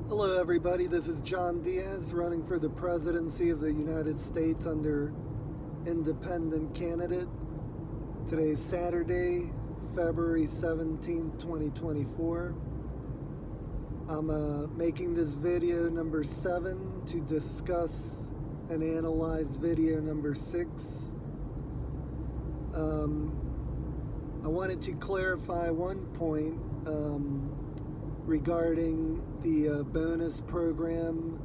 Hello, everybody. This is John Diaz running for the presidency of the United States under independent candidate. Today's Saturday, February 17th, 2024. I'm making this video number 7 to discuss and analyze video number 6. I wanted to clarify one point regarding the bonus program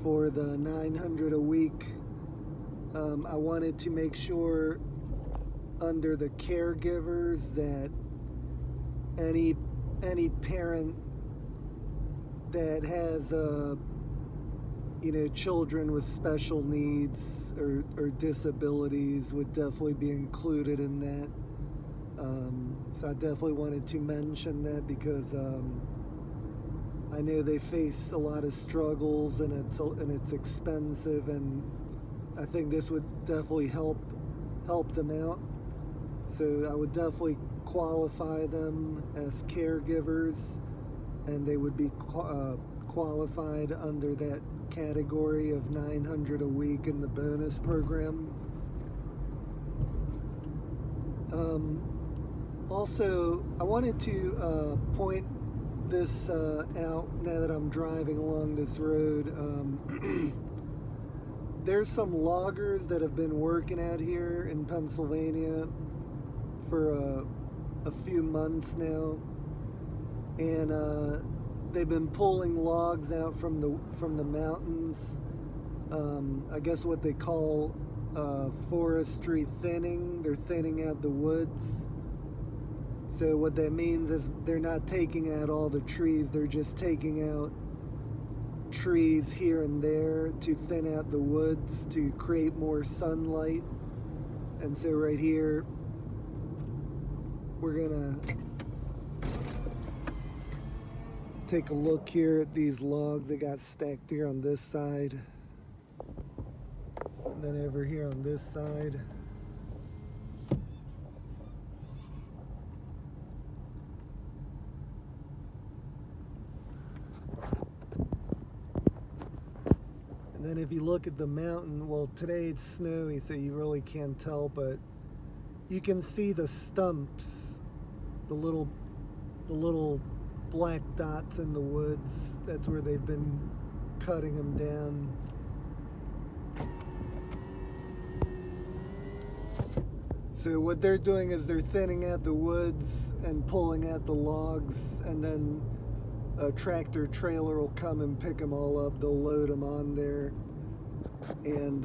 for the $900 a week. I wanted to make sure under the caregivers that any parent that has children with special needs or disabilities would definitely be included in that. So I definitely wanted to mention that because I know they face a lot of struggles and it's expensive, and I think this would definitely help them out. So I would definitely qualify them as caregivers, and they would be qualified under that category of $900 a week in the bonus program. Also, I wanted to point this out now that I'm driving along this road. There's some loggers that have been working out here in Pennsylvania for a few months now, and they've been pulling logs out from the mountains. I guess what they call forestry thinning. They're thinning out the woods. So what that means is they're not taking out all the trees, they're just taking out trees here and there to thin out the woods to create more sunlight. And so right here, we're gonna take a look here at these logs they got stacked here on this side. And then over here on this side. And then if you look at the mountain, well, today it's snowy, so you really can't tell, but you can see the stumps, the little black dots in the woods. That's where they've been cutting them down. So what they're doing is they're thinning out the woods and pulling out the logs, and then a tractor trailer will come and pick them all up. They'll load them on there, and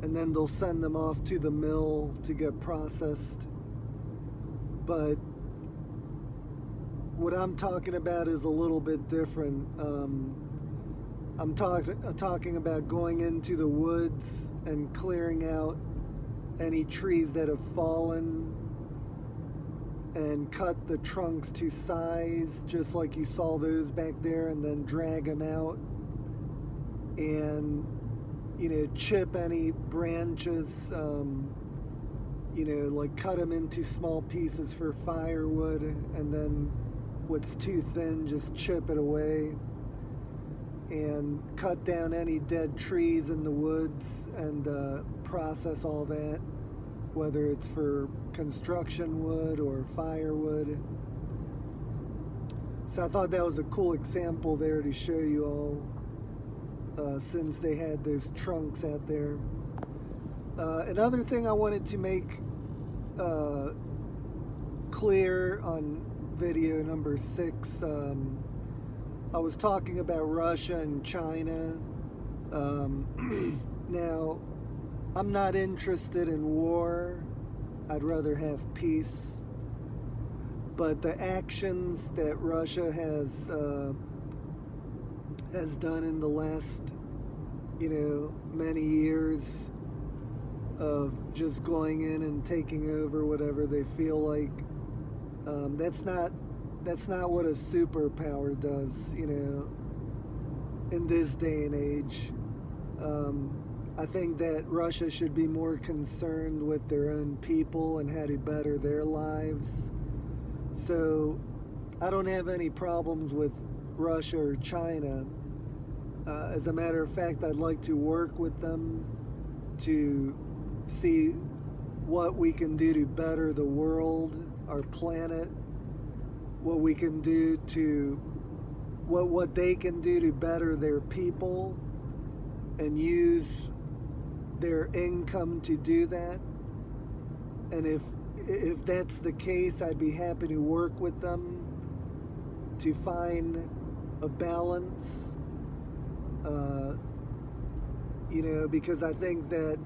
then they'll send them off to the mill to get processed. But what I'm talking about is a little bit different. I'm talking about going into the woods and clearing out any trees that have fallen and cut the trunks to size, just like you saw those back there, and then drag them out and chip any branches, like cut them into small pieces for firewood, and then what's too thin, just chip it away, and cut down any dead trees in the woods and process all that, whether it's for construction wood or firewood. So I thought that was a cool example there to show you all, since they had those trunks out there. Another thing I wanted to make clear on video number 6, I was talking about Russia and China. Now, I'm not interested in war. I'd rather have peace. But the actions that Russia has done in the last, many years of just going in and taking over whatever they feel like, that's not what a superpower does, in this day and age. I think that Russia should be more concerned with their own people and how to better their lives. So I don't have any problems with Russia or China. As a matter of fact, I'd like to work with them to see what we can do to better the world, our planet, what we can do to what they can do to better their people and use their income to do that. And if that's the case, I'd be happy to work with them to find a balance. Because I think that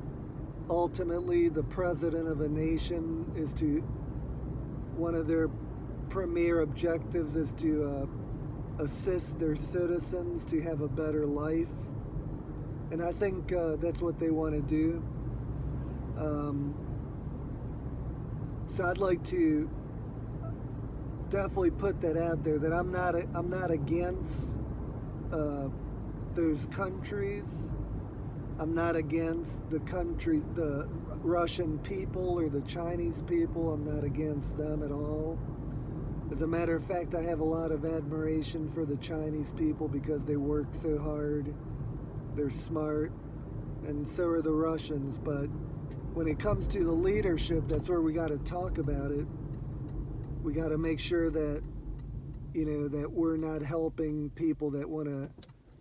ultimately the president of a nation is one of their premier objectives is to assist their citizens to have a better life. And I think that's what they want to do. So I'd like to definitely put that out there, that I'm not against those countries. I'm not against the Russian people or the Chinese people. I'm not against them at all. As a matter of fact, I have a lot of admiration for the Chinese people because they work so hard. They're smart, and so are the Russians. But when it comes to the leadership, that's where we got to talk about it. We got to make sure that, that we're not helping people that want to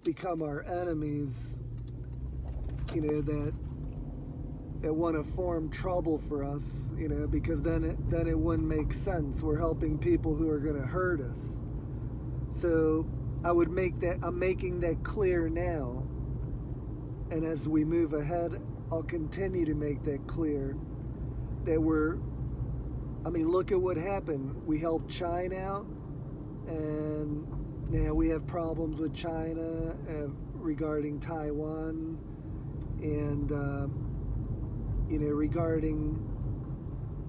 become our enemies, that want to form trouble for us, because then it wouldn't make sense. We're helping people who are going to hurt us. So I'm making that clear now. And as we move ahead, I'll continue to make that clear that look at what happened. We helped China out, and now we have problems with China regarding Taiwan, and regarding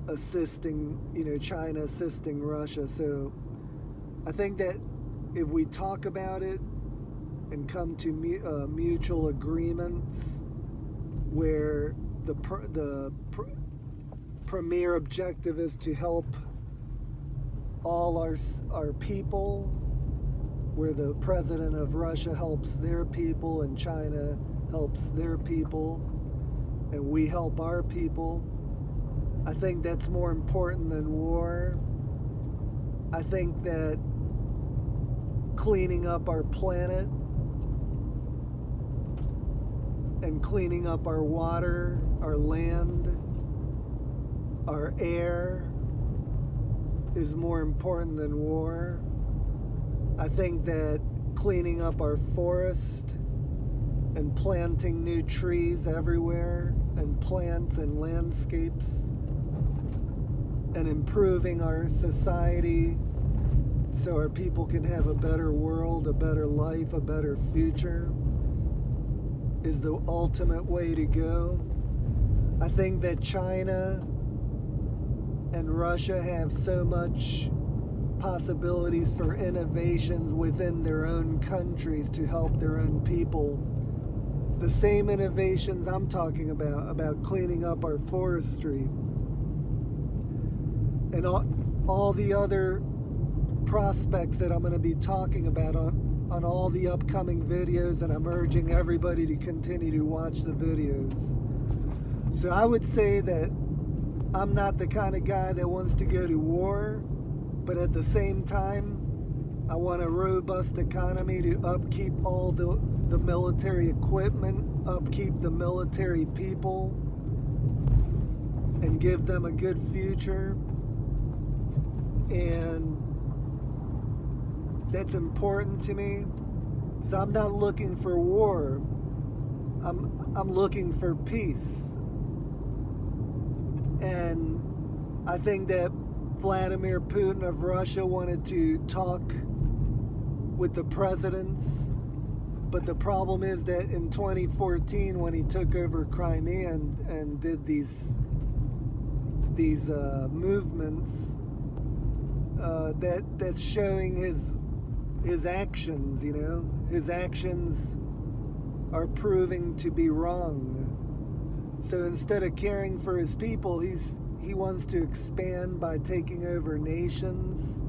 assisting, China assisting Russia. So I think that if we talk about it and come to mutual agreements where the premier objective is to help all our people, where the president of Russia helps their people and China helps their people, and we help our people. I think that's more important than war. I think that cleaning up our planet and cleaning up our water, our land, our air is more important than war. I think that cleaning up our forest and planting new trees everywhere and plants and landscapes and improving our society so our people can have a better world, a better life, a better future is the ultimate way to go. I think that China and Russia have so much possibilities for innovations within their own countries to help their own people. The same innovations I'm talking about cleaning up our forestry and all the other prospects that I'm going to be talking about on all the upcoming videos, and I'm urging everybody to continue to watch the videos. So I would say that I'm not the kind of guy that wants to go to war, but at the same time, I want a robust economy to upkeep all the military equipment, upkeep the military people, and give them a good future. And that's important to me. So I'm not looking for war. I'm looking for peace. And I think that Vladimir Putin of Russia wanted to talk with the presidents, but the problem is that in 2014, when he took over Crimea and did these movements, that's showing his actions. His actions are proving to be wrong. So instead of caring for his people, he wants to expand by taking over nations,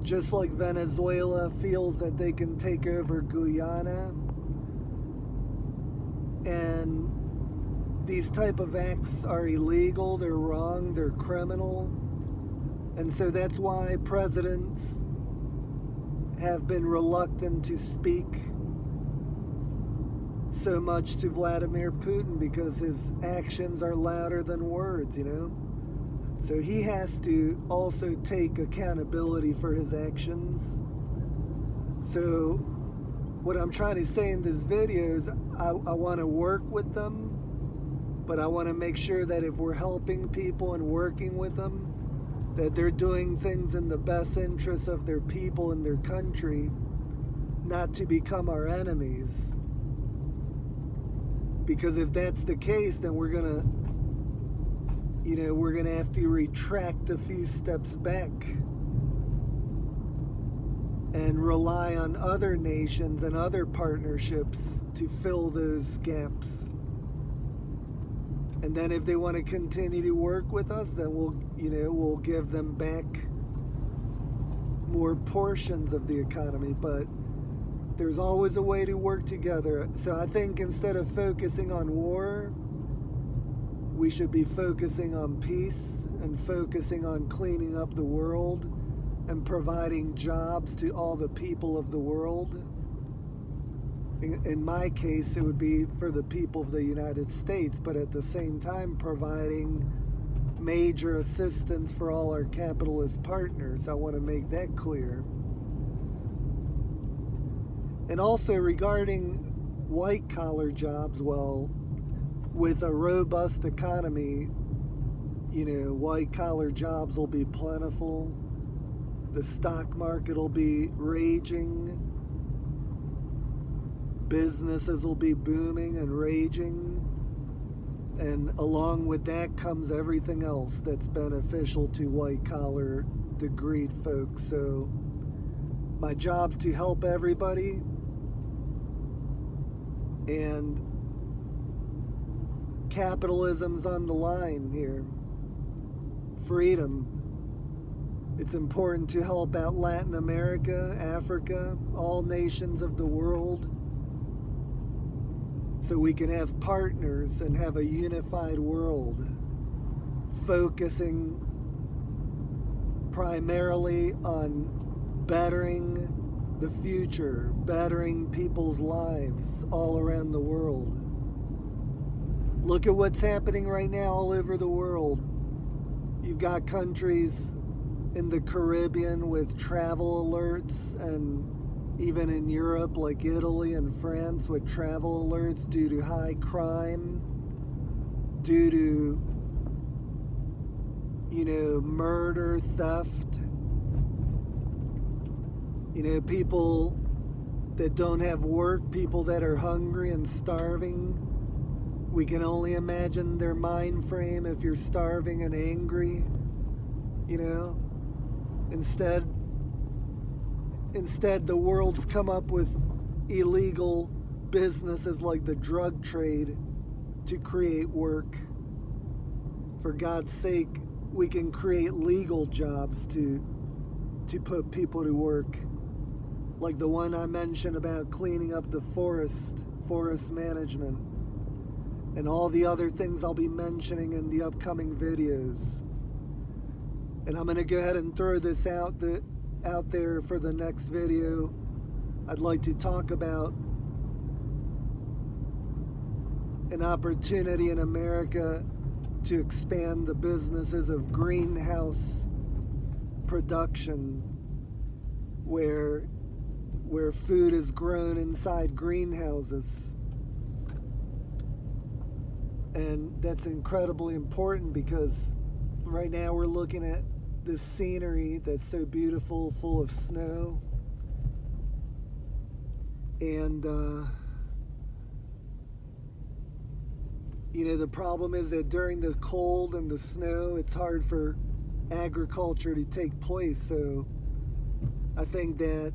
just like Venezuela feels that they can take over Guyana. And these type of acts are illegal, they're wrong, they're criminal. And so that's why presidents have been reluctant to speak so much to Vladimir Putin, because his actions are louder than words, you know? So he has to also take accountability for his actions. So what I'm trying to say in this video is I want to work with them, but I want to make sure that if we're helping people and working with them, that they're doing things in the best interest of their people and their country, not to become our enemies. Because if that's the case, then we're gonna have to retract a few steps back and rely on other nations and other partnerships to fill those gaps. And then if they want to continue to work with us, then we'll give them back more portions of the economy. But there's always a way to work together. So I think instead of focusing on war, we should be focusing on peace and focusing on cleaning up the world and providing jobs to all the people of the world. In my case, it would be for the people of the United States, but at the same time providing major assistance for all our capitalist partners. I want to make that clear. And also regarding white-collar jobs, well, with a robust economy, white-collar jobs will be plentiful. The stock market will be raging. Businesses will be booming and raging. And along with that comes everything else that's beneficial to white-collar degreed folks. So my job's to help everybody. And capitalism's on the line here. Freedom. It's important to help out Latin America, Africa, all nations of the world, so we can have partners and have a unified world, focusing primarily on bettering the future, bettering people's lives all around the world. Look at what's happening right now all over the world. You've got countries in the Caribbean with travel alerts, and even in Europe like Italy and France with travel alerts due to high crime, due to, murder, theft. People that don't have work, people that are hungry and starving. We can only imagine their mind frame if you're starving and angry, Instead, the world's come up with illegal businesses like the drug trade to create work. For God's sake, we can create legal jobs to put people to work. Like the one I mentioned about cleaning up the forest management, and all the other things I'll be mentioning in the upcoming videos. And I'm going to go ahead and throw this out there for the next video. I'd like to talk about an opportunity in America to expand the businesses of greenhouse production, where food is grown inside greenhouses. And that's incredibly important, because right now we're looking at this scenery that's so beautiful, full of snow. And, the problem is that during the cold and the snow, it's hard for agriculture to take place. So I think that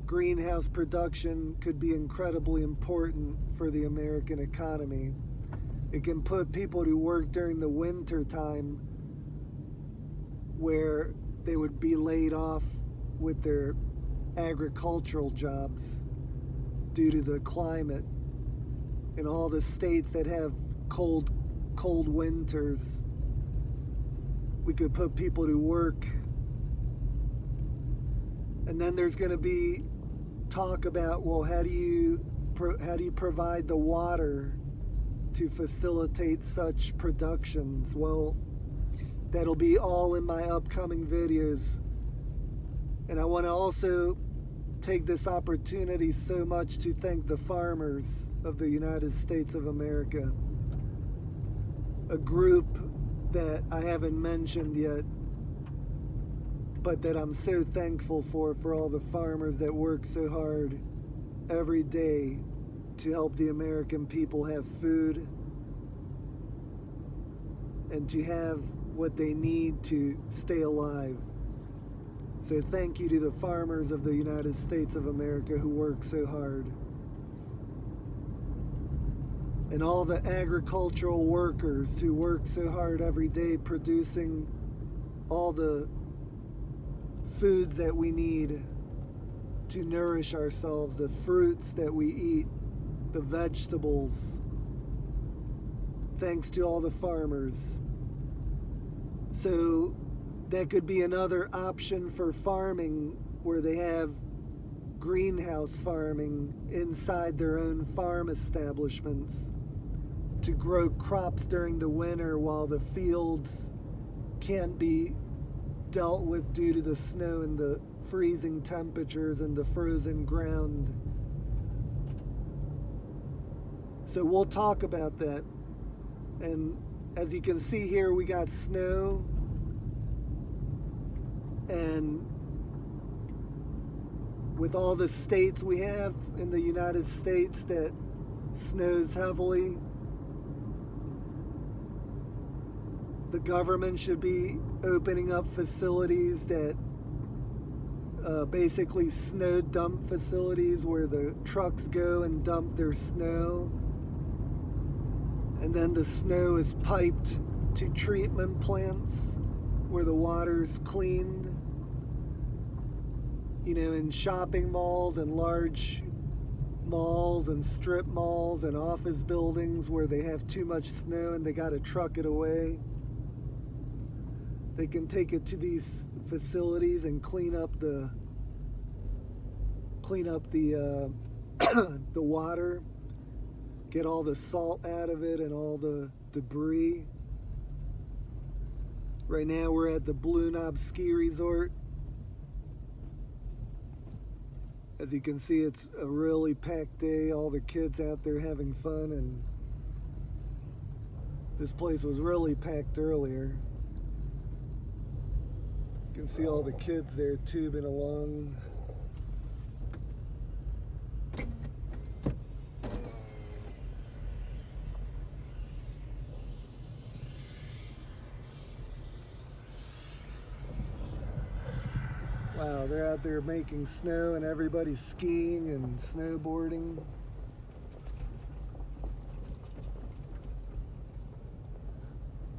greenhouse production could be incredibly important for the American economy. It can put people to work during the winter time, where they would be laid off with their agricultural jobs due to the climate in all the states that have cold winters. We could put people to work. And then there's going to be talk about, well, how do you provide the water to facilitate such productions? Well, that'll be all in my upcoming videos. And I want to also take this opportunity so much to thank the farmers of the United States of America, a group that I haven't mentioned yet, but that I'm so thankful for all the farmers that work so hard every day to help the American people have food and to have what they need to stay alive. So thank you to the farmers of the United States of America who work so hard. And all the agricultural workers who work so hard every day producing all the foods that we need to nourish ourselves, the fruits that we eat, the vegetables. Thanks to all the farmers. So that could be another option for farming, where they have greenhouse farming inside their own farm establishments to grow crops during the winter while the fields can't be dealt with due to the snow and the freezing temperatures and the frozen ground. So we'll talk about that. And as you can see here, we got snow, and with all the states we have in the United States that snows heavily, the government should be opening up facilities that basically snow dump facilities where the trucks go and dump their snow, and then the snow is piped to treatment plants where the water's cleaned. You know, in shopping malls and large malls and strip malls and office buildings where they have too much snow and they got to truck it away. They can take it to these facilities and clean up the the water, get all the salt out of it and all the debris. Right now we're at the Blue Knob Ski Resort. As you can see, it's a really packed day. All the kids out there having fun, and this place was really packed earlier. You can see all the kids there tubing along. Wow, they're out there making snow and everybody's skiing and snowboarding.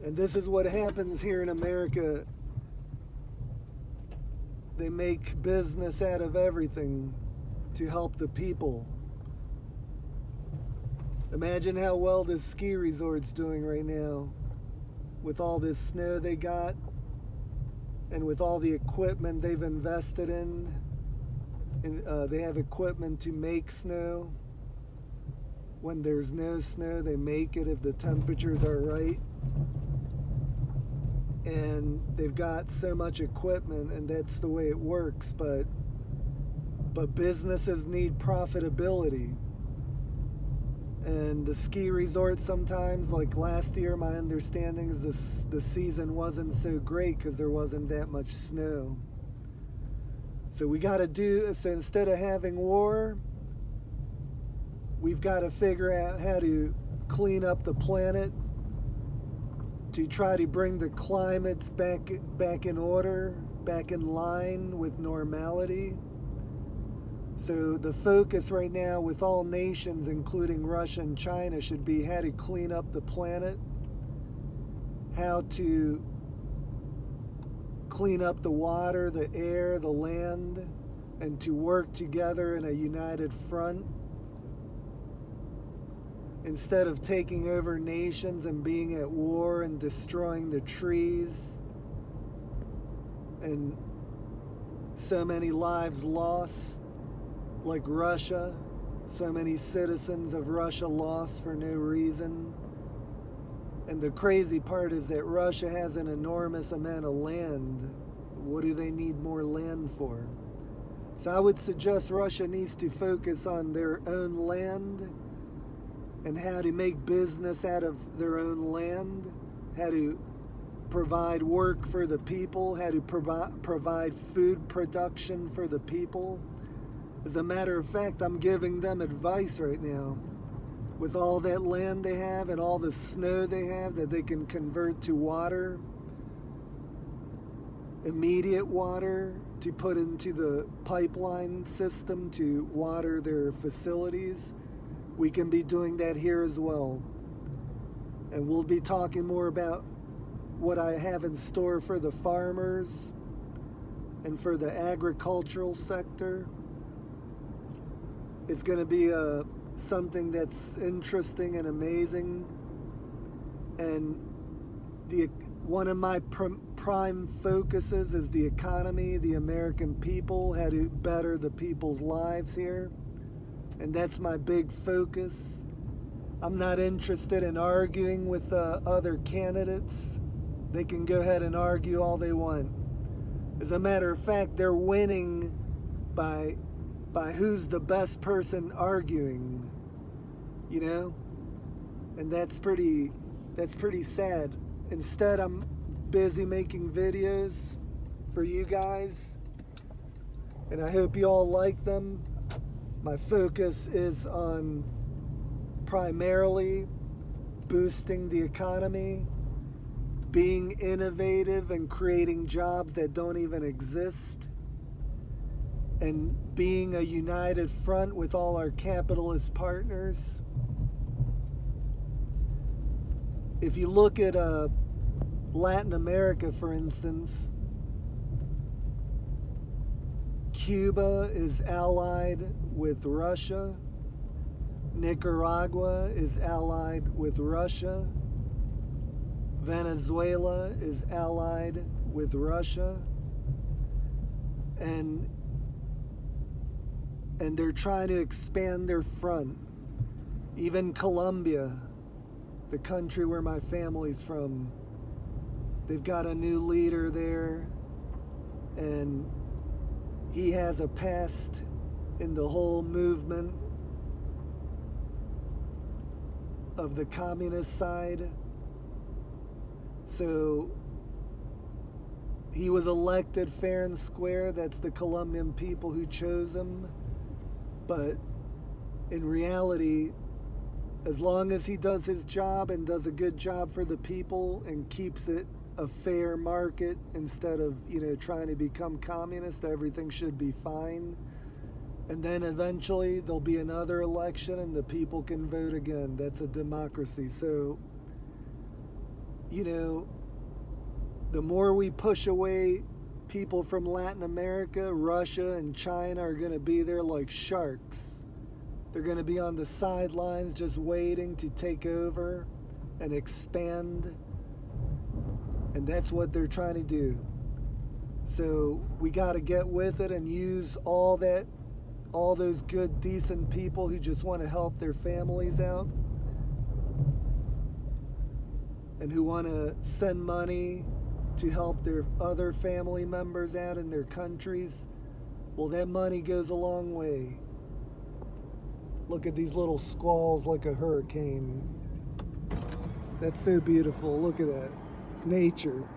And this is what happens here in America. They make business out of everything to help the people. Imagine how well this ski resort's doing right now with all this snow they got and with all the equipment they've invested in. And, they have equipment to make snow. When there's no snow, they make it if the temperatures are right. And they've got so much equipment, and that's the way it works. But businesses need profitability. And the ski resort sometimes, like last year, my understanding is the season wasn't so great because there wasn't that much snow. So so instead of having war, we've got to figure out how to clean up the planet, to try to bring the climates back in order, back in line with normality. So the focus right now with all nations, including Russia and China, should be how to clean up the planet, how to clean up the water, the air, the land, and to work together in a united front. Instead of taking over nations and being at war and destroying the trees, and so many lives lost, like Russia, so many citizens of Russia lost for no reason. And the crazy part is that Russia has an enormous amount of land. What do they need more land for? So I would suggest Russia needs to focus on their own land and how to make business out of their own land, how to provide work for the people, how to provide food production for the people. As a matter of fact, I'm giving them advice right now. With all that land they have and all the snow they have that they can convert to water, immediate water to put into the pipeline system to water their facilities, we can be doing that here as well. And we'll be talking more about what I have in store for the farmers and for the agricultural sector. It's going to be something that's interesting and amazing. And one of my prime focuses is the economy, the American people, how to better the people's lives here. And that's my big focus. I'm not interested in arguing with other candidates. They can go ahead and argue all they want. As a matter of fact, they're winning by who's the best person arguing, you know? And that's pretty sad. Instead, I'm busy making videos for you guys, and I hope you all like them. My focus is on primarily boosting the economy, being innovative and creating jobs that don't even exist, and being a united front with all our capitalist partners. If you look at Latin America, for instance, Cuba is allied with Russia. Nicaragua is allied with Russia. Venezuela is allied with Russia. And they're trying to expand their front. Even Colombia, the country where my family's from, they've got a new leader there, and he has a past in the whole movement of the communist side. So he was elected fair and square. That's the Colombian people who chose him. But in reality, as long as he does his job and does a good job for the people and keeps it a fair market instead of, trying to become communist, everything should be fine. And then eventually there'll be another election and the people can vote again. That's a democracy. So, the more we push away people from Latin America, Russia and China are going to be there like sharks. They're going to be on the sidelines just waiting to take over and expand. And that's what they're trying to do. So we got to get with it and use all those good, decent people who just want to help their families out and who want to send money to help their other family members out in their countries. Well, that money goes a long way. Look at these little squalls like a hurricane. That's so beautiful. Look at that. Nature.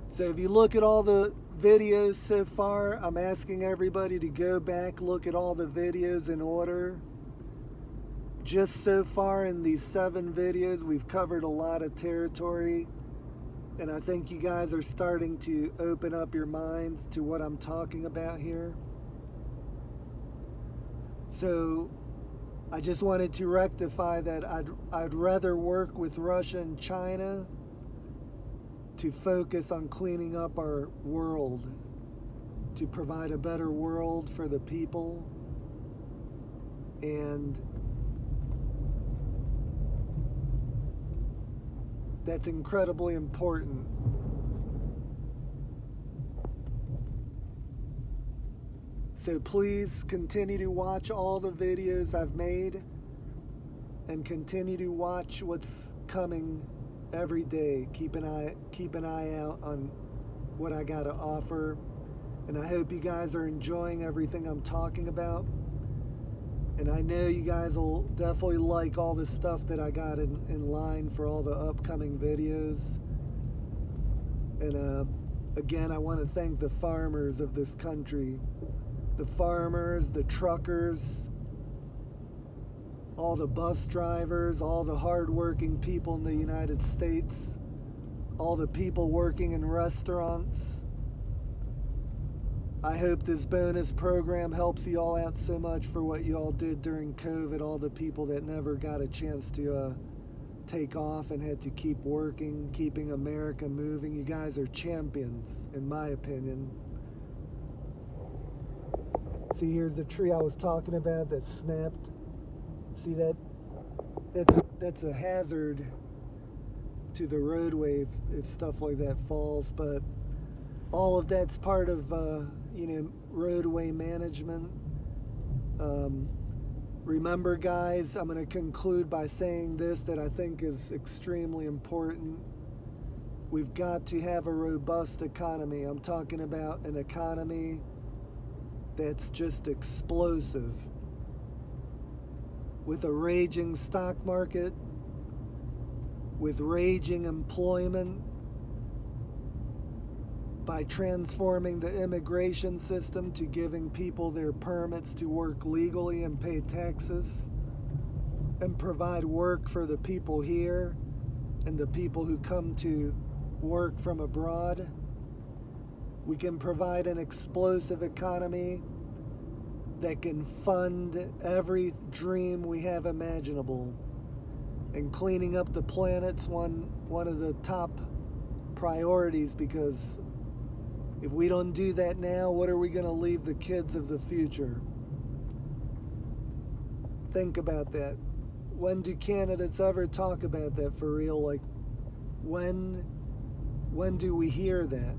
So if you look at all the videos so far, I'm asking everybody to go back, look at all the videos in order. Just so far in these 7 videos, we've covered a lot of territory, and I think you guys are starting to open up your minds to what I'm talking about here. So I just wanted to rectify that. I'd rather work with Russia and China to focus on cleaning up our world, to provide a better world for the people. And that's incredibly important. So please continue to watch all the videos I've made and continue to watch what's coming every day. Keep an eye out on what I got to offer. And I hope you guys are enjoying everything I'm talking about. And I know you guys will definitely like all the stuff that I got in line for all the upcoming videos. And again, I want to thank the farmers of this country. The farmers, the truckers, all the bus drivers, all the hardworking people in the United States, all the people working in restaurants. I hope this bonus program helps you all out so much for what you all did during COVID, all the people that never got a chance to take off and had to keep working, keeping America moving. You guys are champions, in my opinion. See, here's the tree I was talking about that snapped. See that? That's a hazard to the roadway if stuff like that falls, but all of that's part of roadway management. Remember, guys, I'm going to conclude by saying this that I think is extremely important. We've got to have a robust economy. I'm talking about an economy that's just explosive, with a raging stock market, with raging employment, by transforming the immigration system to giving people their permits to work legally and pay taxes and provide work for the people here and the people who come to work from abroad. We can provide an explosive economy that can fund every dream we have imaginable. And cleaning up the planet's one of the top priorities, because if we don't do that now, what are we going to leave the kids of the future? Think about that. When do candidates ever talk about that for real? Like, when do we hear that?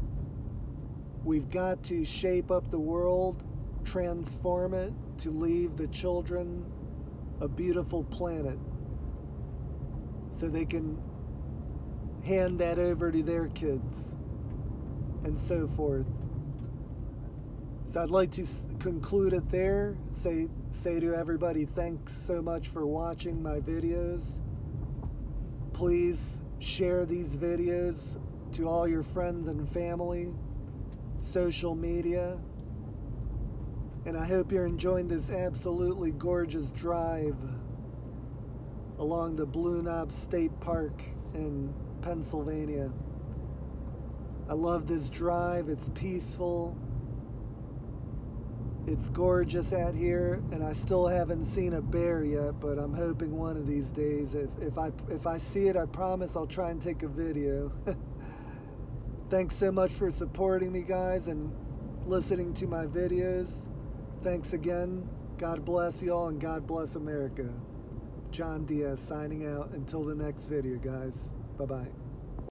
We've got to shape up the world, transform it to leave the children a beautiful planet so they can hand that over to their kids and so forth. So I'd like to conclude it there. Say to everybody, thanks so much for watching my videos. Please share these videos to all your friends and family, social media. And I hope you're enjoying this absolutely gorgeous drive along the Blue Knob State Park in Pennsylvania. I love this drive. It's peaceful. It's gorgeous out here, and I still haven't seen a bear yet, but I'm hoping one of these days. If I see it, I promise I'll try and take a video. Thanks so much for supporting me, guys, and listening to my videos. Thanks again. God bless you all, and God bless America. John Diaz signing out. Until the next video, guys. Bye-bye.